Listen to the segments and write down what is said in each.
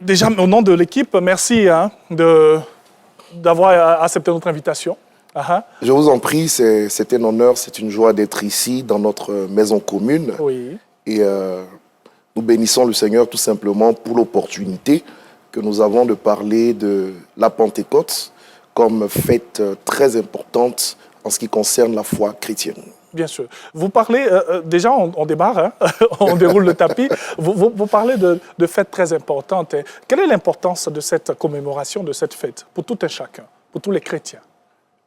Déjà, au nom de l'équipe, merci d'avoir accepté notre invitation. Je vous en prie, c'est un honneur, c'est une joie d'être ici dans notre maison commune. Oui. Et nous bénissons le Seigneur tout simplement pour l'opportunité que nous avons de parler de la Pentecôte comme fête très importante en ce qui concerne la foi chrétienne. Bien sûr. Vous parlez, déjà on démarre, on déroule le tapis, vous parlez de fêtes très importantes. Quelle est l'importance de cette commémoration, de cette fête, pour tout un chacun, pour tous les chrétiens?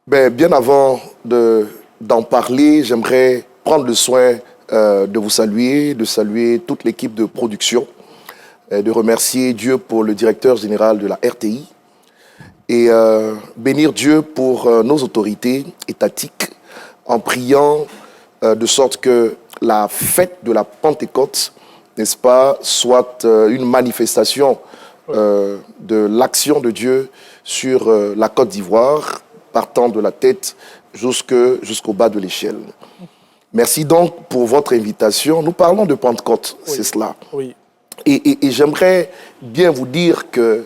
Bien avant d'en parler, j'aimerais prendre le soin de vous saluer, de saluer toute l'équipe de production, de remercier Dieu pour le directeur général de la RTI et bénir Dieu pour nos autorités étatiques en priant de sorte que la fête de la Pentecôte, n'est-ce pas, soit une manifestation de l'action de Dieu sur la Côte d'Ivoire, partant de la tête jusqu'au bas de l'échelle. Merci donc pour votre invitation. Nous parlons de Pentecôte, oui, c'est cela. Oui. Et j'aimerais bien vous dire que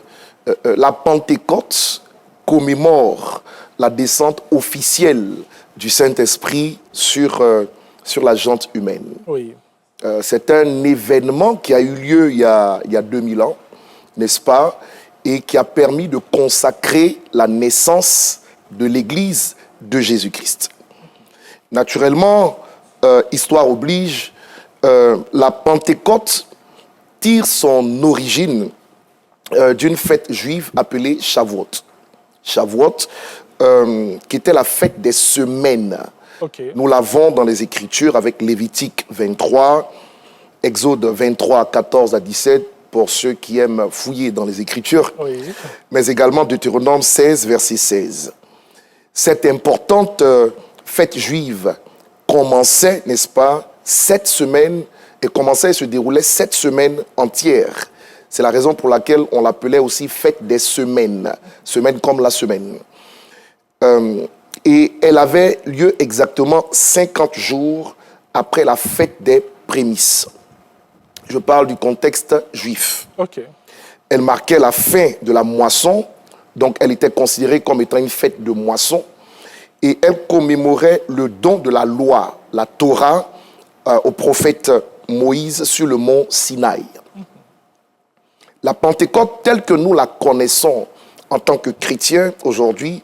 la Pentecôte commémore la descente officielle du Saint-Esprit sur la gente humaine. Oui. C'est un événement qui a eu lieu il y a 2000 ans, n'est-ce pas, et qui a permis de consacrer la naissance de l'Église de Jésus-Christ. Naturellement, histoire oblige, la Pentecôte tire son origine d'une fête juive appelée Shavuot. Shavuot, qui était la fête des semaines. Okay. Nous l'avons dans les Écritures avec Lévitique 23, Exode 23, 14 à 17, pour ceux qui aiment fouiller dans les Écritures, oui, mais également Deutéronome 16, verset 16. Cette importante fête juive commençait, n'est-ce pas, 7 semaines, et commençait et se déroulait 7 semaines entières. C'est la raison pour laquelle on l'appelait aussi fête des semaines, semaine comme la semaine. Et elle avait lieu exactement 50 jours après la fête des prémices. Je parle du contexte juif. Okay. Elle marquait la fin de la moisson, donc elle était considérée comme étant une fête de moisson, et elle commémorait le don de la loi, la Torah, au prophète Moïse sur le mont Sinaï. La Pentecôte, telle que nous la connaissons en tant que chrétiens aujourd'hui,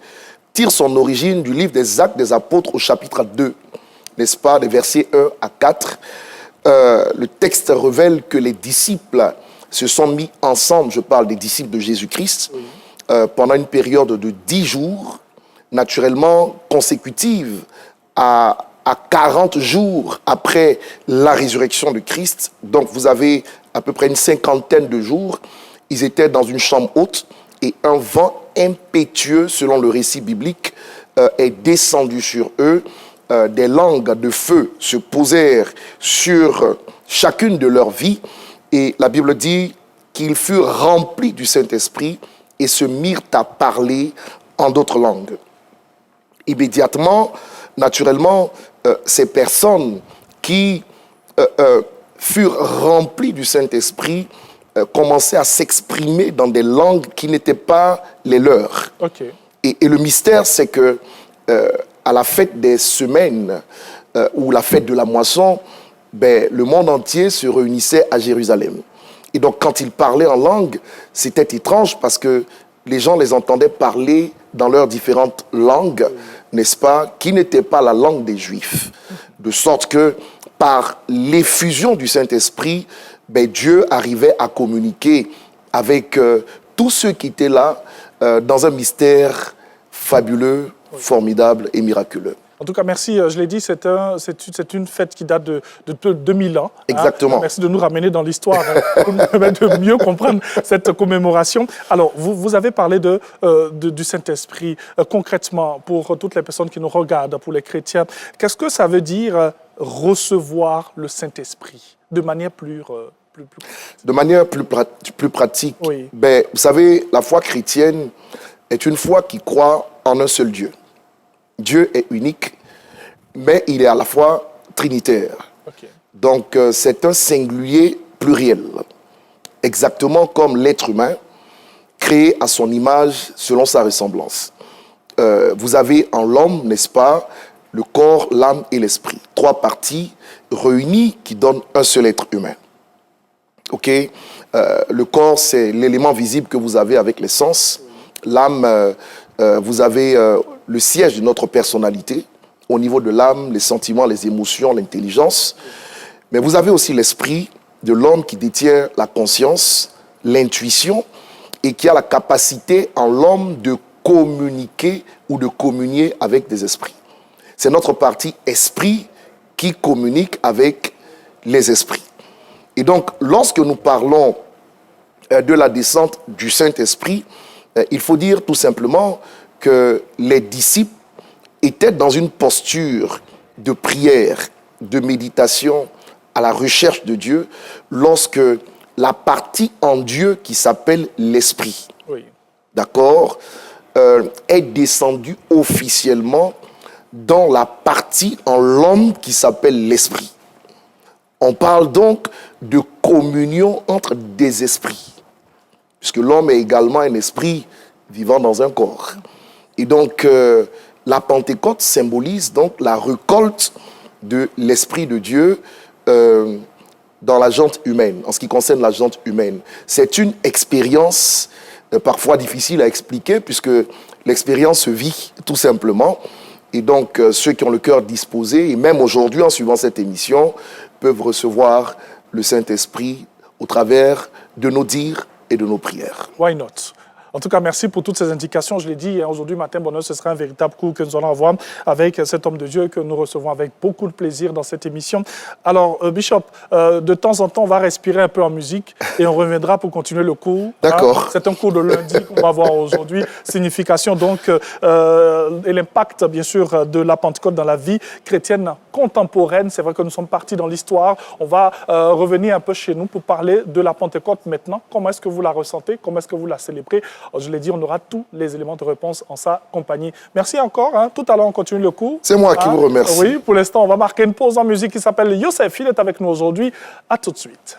tire son origine du livre des Actes des Apôtres au chapitre 2, n'est-ce pas, des versets 1 à 4. Le texte révèle que les disciples se sont mis ensemble, je parle des disciples de Jésus-Christ, pendant une période de 10 jours, naturellement consécutive à 40 jours après la résurrection de Christ. Donc vous avez à peu près une 50aine de jours. Ils étaient dans une chambre haute et un vent impétueux, selon le récit biblique, est descendu sur eux. Des langues de feu se posèrent sur chacune de leurs vies et la Bible dit qu'ils furent remplis du Saint-Esprit et se mirent à parler en d'autres langues. Immédiatement, naturellement, ces personnes qui furent remplies du Saint-Esprit commençaient à s'exprimer dans des langues qui n'étaient pas les leurs. Okay. Et le mystère, c'est que à la fête des semaines ou la fête de la moisson, le monde entier se réunissait à Jérusalem. Et donc, quand ils parlaient en langue, c'était étrange parce que les gens les entendaient parler dans leurs différentes langues, n'est-ce pas, qui n'étaient pas la langue des Juifs. De sorte que, par l'effusion du Saint-Esprit, Dieu arrivait à communiquer avec tous ceux qui étaient là dans un mystère fabuleux, formidable et miraculeux. En tout cas, merci. Je l'ai dit, c'est une fête qui date de 2000 ans. Exactement. Merci de nous ramener dans l'histoire pour nous permettre de mieux comprendre cette commémoration. Alors, vous avez parlé du Saint-Esprit. Concrètement, pour toutes les personnes qui nous regardent, pour les chrétiens, qu'est-ce que ça veut dire recevoir le Saint-Esprit de manière plus De manière plus pratique, oui. Vous savez, la foi chrétienne est une foi qui croit en un seul Dieu. Dieu est unique, mais il est à la fois trinitaire. Okay. Donc, c'est un singulier pluriel. exactement comme l'être humain, créé à son image selon sa ressemblance. Vous avez en l'homme, n'est-ce pas, le corps, l'âme et l'esprit. 3 parties réunies qui donnent un seul être humain. Ok, le corps, c'est l'élément visible que vous avez avec les sens. L'âme, vous avez le siège de notre personnalité. Au niveau de l'âme, les sentiments, les émotions, l'intelligence. Mais vous avez aussi l'esprit de l'homme qui détient la conscience, l'intuition et qui a la capacité en l'homme de communiquer ou de communier avec des esprits. C'est notre partie esprit qui communique avec les esprits. Et donc, lorsque nous parlons de la descente du Saint-Esprit, il faut dire tout simplement que les disciples étaient dans une posture de prière, de méditation, à la recherche de Dieu, lorsque la partie en Dieu qui s'appelle l'Esprit, oui, d'accord, est descendue officiellement dans la partie en l'homme qui s'appelle l'Esprit. On parle donc de communion entre des esprits, puisque l'homme est également un esprit vivant dans un corps. Et donc, la Pentecôte symbolise donc la récolte de l'Esprit de Dieu dans la jante humaine, en ce qui concerne la jante humaine. C'est une expérience parfois difficile à expliquer, puisque l'expérience se vit tout simplement. Et donc, ceux qui ont le cœur disposé, et même aujourd'hui, en suivant cette émission, peuvent recevoir le Saint-Esprit au travers de nos dires et de nos prières. Why not? En tout cas, merci pour toutes ces indications. Je l'ai dit, aujourd'hui matin, bonheur, ce sera un véritable coup que nous allons avoir avec cet homme de Dieu que nous recevons avec beaucoup de plaisir dans cette émission. Alors, Bishop, de temps en temps, on va respirer un peu en musique et on reviendra pour continuer le cours. D'accord. C'est un cours de lundi qu'on va voir aujourd'hui. Signification, donc, et l'impact, bien sûr, de la Pentecôte dans la vie chrétienne contemporaine. C'est vrai que nous sommes partis dans l'histoire. On va revenir un peu chez nous pour parler de la Pentecôte maintenant. Comment est-ce que vous la ressentez? Comment est-ce que vous la célébrez? Je l'ai dit, on aura tous les éléments de réponse en sa compagnie. Merci encore. Tout à l'heure, on continue le cours. C'est moi qui vous remercie. Oui, pour l'instant, on va marquer une pause en musique qui s'appelle Youssef. Il est avec nous aujourd'hui. À tout de suite.